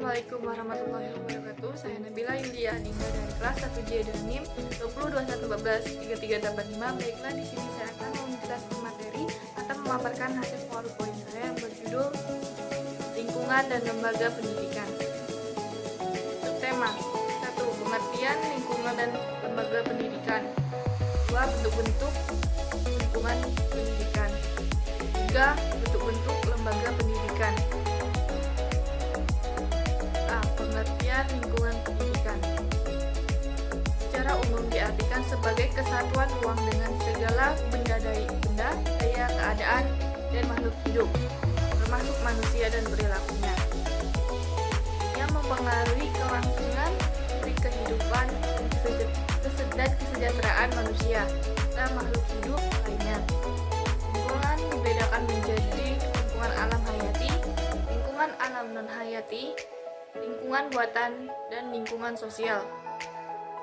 Assalamualaikum warahmatullahi wabarakatuh. Saya Nabila Yulia Adinda dari kelas 1J dan NIM 2021143385. Baiklah, di sini saya akan menjelaskan materi atau memaparkan hasil PowerPoint saya yang berjudul Lingkungan dan Lembaga Pendidikan. Subtema 1. Pengertian lingkungan dan lembaga pendidikan. 2. Bentuk-bentuk lingkungan pendidikan. 3. Bentuk-bentuk lembaga pendidikan. Pengertian lingkungan pendidikan. Secara umum diartikan sebagai kesatuan ruang dengan segala benda, daya, keadaan, dan makhluk hidup, termasuk manusia dan perilakunya, yang mempengaruhi kelangsungan kehidupan dan kesejahteraan manusia dan makhluk hidup lainnya. Lingkungan dibedakan menjadi lingkungan alam hayati, lingkungan alam non-hayati, lingkungan buatan, dan lingkungan sosial.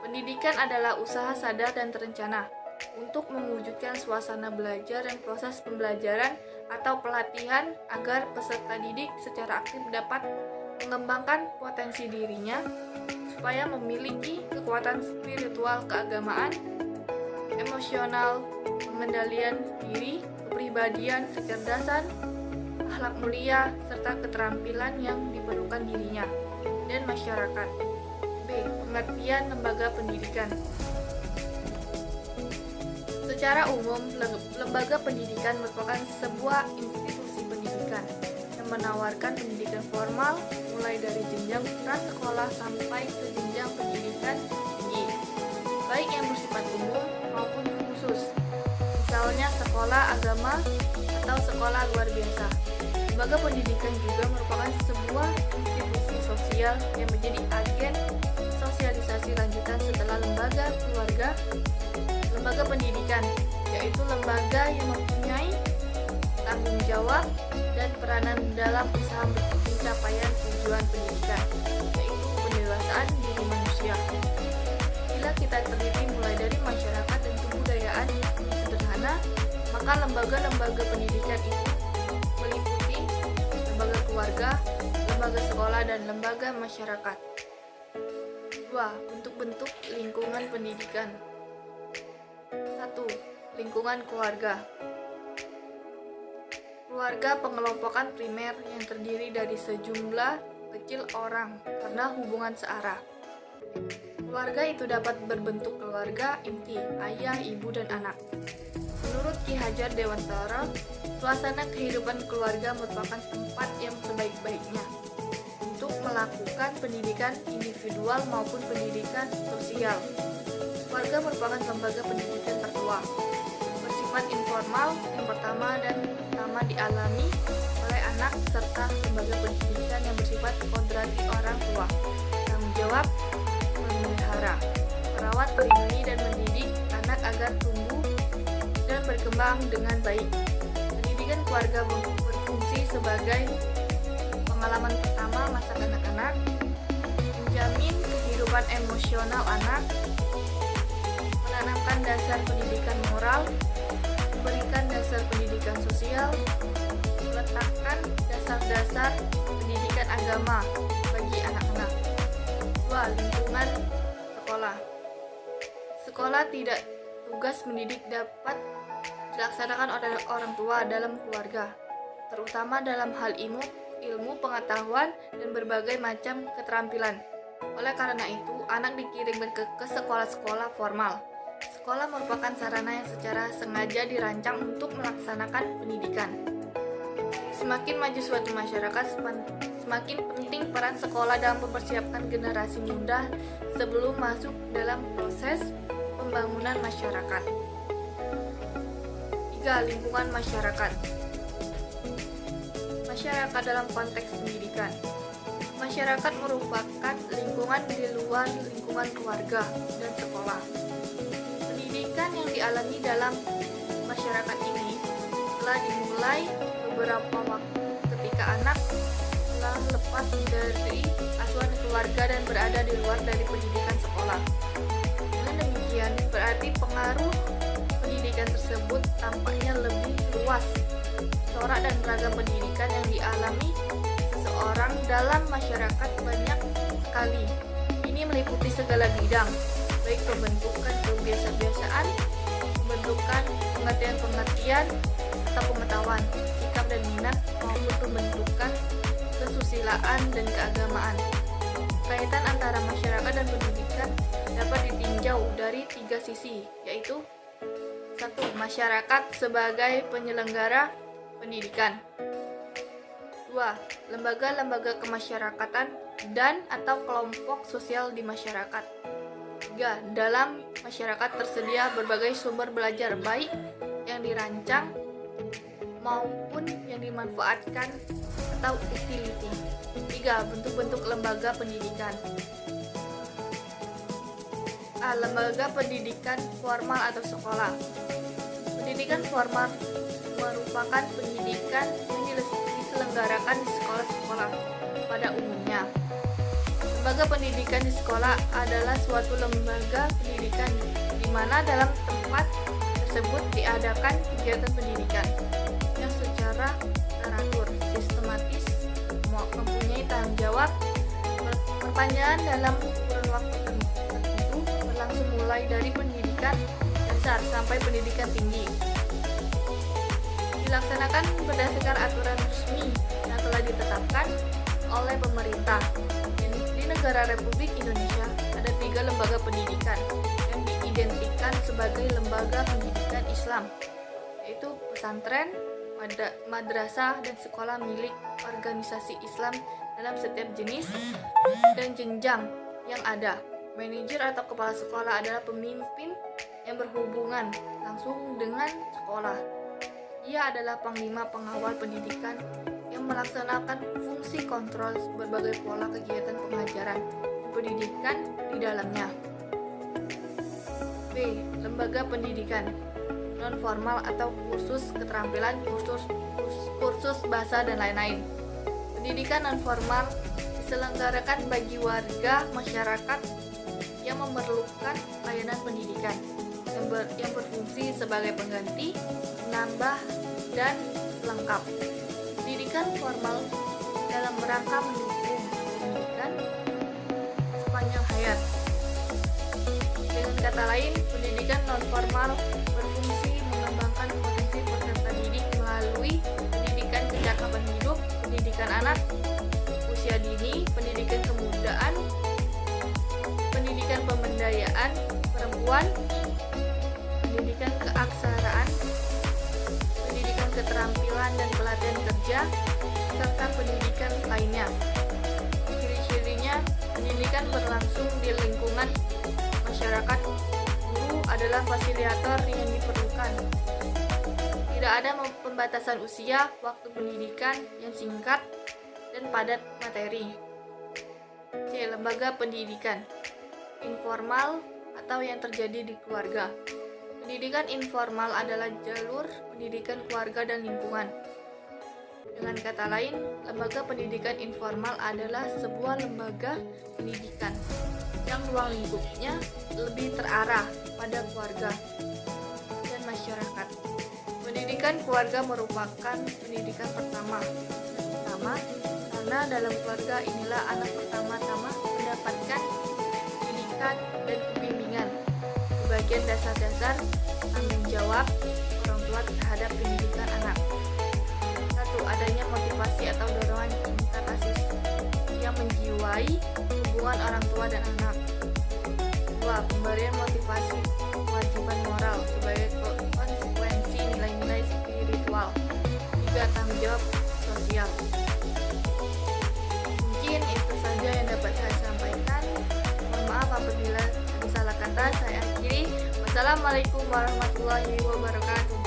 Pendidikan adalah usaha sadar dan terencana untuk mewujudkan suasana belajar dan proses pembelajaran atau pelatihan agar peserta didik secara aktif dapat mengembangkan potensi dirinya supaya memiliki kekuatan spiritual, keagamaan, emosional, pengendalian diri, kepribadian, kecerdasan, akhlak mulia, serta keterampilan yang diperlukan dirinya dan masyarakat. B. Pengertian lembaga pendidikan. Secara umum, lembaga pendidikan merupakan sebuah institusi pendidikan yang menawarkan pendidikan formal mulai dari jenjang prasekolah sampai ke jenjang pendidikan tinggi, baik yang bersifat umum maupun khusus, misalnya sekolah agama atau sekolah luar biasa. Lembaga pendidikan juga merupakan sebuah institusi sosial yang menjadi agen sosialisasi lanjutan setelah lembaga keluarga. Lembaga pendidikan yaitu lembaga yang mempunyai tanggung jawab dan peranan dalam usaha pencapaian tujuan pendidikan, yaitu pendewasaan diri manusia. Bila kita teliti mulai dari masyarakat dan kebudayaan sederhana, maka lembaga-lembaga pendidikan itu meliputi lembaga keluarga, lembaga sekolah, dan lembaga masyarakat. 2. Bentuk-bentuk lingkungan pendidikan. 1. Lingkungan keluarga. Keluarga pengelompokan primer yang terdiri dari sejumlah kecil orang karena hubungan searah. Keluarga itu dapat berbentuk keluarga inti, ayah, ibu, dan anak. Menurut Ki Hajar Dewantara, suasana kehidupan keluarga merupakan tempat yang sebaik-baiknya untuk melakukan pendidikan individual maupun pendidikan sosial. Keluarga merupakan lembaga pendidikan tertua, bersifat informal yang pertama dan utama dialami oleh anak, serta lembaga pendidikan yang bersifat kodrati orang tua, tanggung jawab memelihara, merawat, melindungi, dan mendidik anak agar tumbuh dan berkembang dengan baik. Pendidikan keluarga berfungsi sebagai pengalaman pertama masa kanak-kanak, menjamin kehidupan emosional anak, menanamkan dasar pendidikan moral, memberikan dasar pendidikan sosial, meletakkan dasar-dasar pendidikan agama bagi anak-anak. 2. Lingkungan sekolah. Sekolah tidak tugas mendidik dapat dilaksanakan oleh orang tua dalam keluarga, terutama dalam hal ilmu pengetahuan, dan berbagai macam keterampilan. Oleh karena itu, anak dikirimkan ke sekolah-sekolah formal. Sekolah merupakan sarana yang secara sengaja dirancang untuk melaksanakan pendidikan. Semakin maju suatu masyarakat, semakin penting peran sekolah dalam mempersiapkan generasi muda sebelum masuk dalam proses pembangunan masyarakat. 3. Lingkungan masyarakat. Masyarakat dalam konteks pendidikan. Masyarakat merupakan lingkungan di luar lingkungan keluarga dan sekolah. Pendidikan yang dialami dalam masyarakat ini telah dimulai beberapa waktu ketika anak telah lepas dari asuhan keluarga dan berada di luar dari pendidikan sekolah. Dengan demikian, berarti pengaruh pendidikan tersebut tampaknya lebih luas, corak dan beragam pendidikan yang dialami seseorang dalam masyarakat banyak sekali. Ini meliputi segala bidang, baik pembentukan kebiasaan-kebiasaan, pembentukan pengertian-pengertian atau pengetahuan, sikap dan minat, maupun pembentukan kesusilaan dan keagamaan. Kaitan antara masyarakat dan pendidikan dapat ditinjau dari 3 sisi, yaitu 1. Masyarakat sebagai penyelenggara pendidikan. 2. Lembaga-lembaga kemasyarakatan dan atau kelompok sosial di masyarakat. 3. Dalam masyarakat tersedia berbagai sumber belajar baik yang dirancang maupun yang dimanfaatkan atau utility. 3. Bentuk-bentuk lembaga pendidikan. A. Lembaga pendidikan formal atau sekolah. Pendidikan formal merupakan pendidikan yang diselenggarakan di sekolah-sekolah pada umumnya. Lembaga pendidikan di sekolah adalah suatu lembaga pendidikan di mana dalam tempat tersebut diadakan kegiatan pendidikan yang secara teratur, sistematis, mempunyai tanggung jawab, perpanjangan dalam kurun waktu tertentu, berlangsung mulai dari pendidikan dasar sampai pendidikan tinggi. Dilaksanakan berdasarkan aturan resmi yang telah ditetapkan oleh pemerintah. Di negara Republik Indonesia ada 3 lembaga pendidikan yang diidentikan sebagai lembaga pendidikan Islam, yaitu pesantren, madrasah, dan sekolah milik organisasi Islam dalam setiap jenis dan jenjang yang ada. Manajer atau kepala sekolah adalah pemimpin yang berhubungan langsung dengan sekolah. Ia adalah panglima pengawal pendidikan yang melaksanakan fungsi kontrol berbagai pola kegiatan pengajaran pendidikan di dalamnya. B. Lembaga pendidikan non-formal atau kursus keterampilan, kursus bahasa, dan lain-lain. Pendidikan non-formal diselenggarakan bagi warga masyarakat yang memerlukan layanan pendidikan yang berfungsi sebagai pengganti, menambah, dan lengkap. Pendidikan formal dalam rangka mendukung pendidikan sepanjang hayat. Dengan kata lain, pendidikan non-formal berfungsi mengembangkan potensi peserta didik melalui pendidikan kecakapan hidup, pendidikan anak, usia dini, pendidikan kemudaan, pendidikan pemberdayaan perempuan, pendidikan keaksaraan, pendidikan keterampilan dan pelatihan kerja, serta pendidikan lainnya. Ciri-cirinya, pendidikan berlangsung di lingkungan masyarakat. Guru adalah fasilitator yang diperlukan. Tidak ada pembatasan usia, waktu pendidikan yang singkat, dan padat materi. C. Lembaga pendidikan informal atau yang terjadi di keluarga. Pendidikan informal adalah jalur pendidikan keluarga dan lingkungan. Dengan kata lain, lembaga pendidikan informal adalah sebuah lembaga pendidikan yang ruang lingkupnya lebih terarah pada keluarga dan masyarakat. Pendidikan keluarga merupakan pendidikan pertama karena dalam keluarga inilah anak pertama-tama mendapatkan pendidikan dan pembimbingan sebagian dasar-dasar tanggung jawab orang tua terhadap pendidikan anak. 1. Adanya motivasi atau dorongan cinta kasih yang menjiwai hubungan orang tua dan anak. 2. Pemberian motivasi kewajiban moral sebagai konsekuensi nilai-nilai spiritual. 3. Tanggung jawab sosial. Mungkin itu saja yang dapat saya sampaikan. Mohon maaf apabila ada salah kata. Saya akhiri. Wassalamualaikum warahmatullahi wabarakatuh.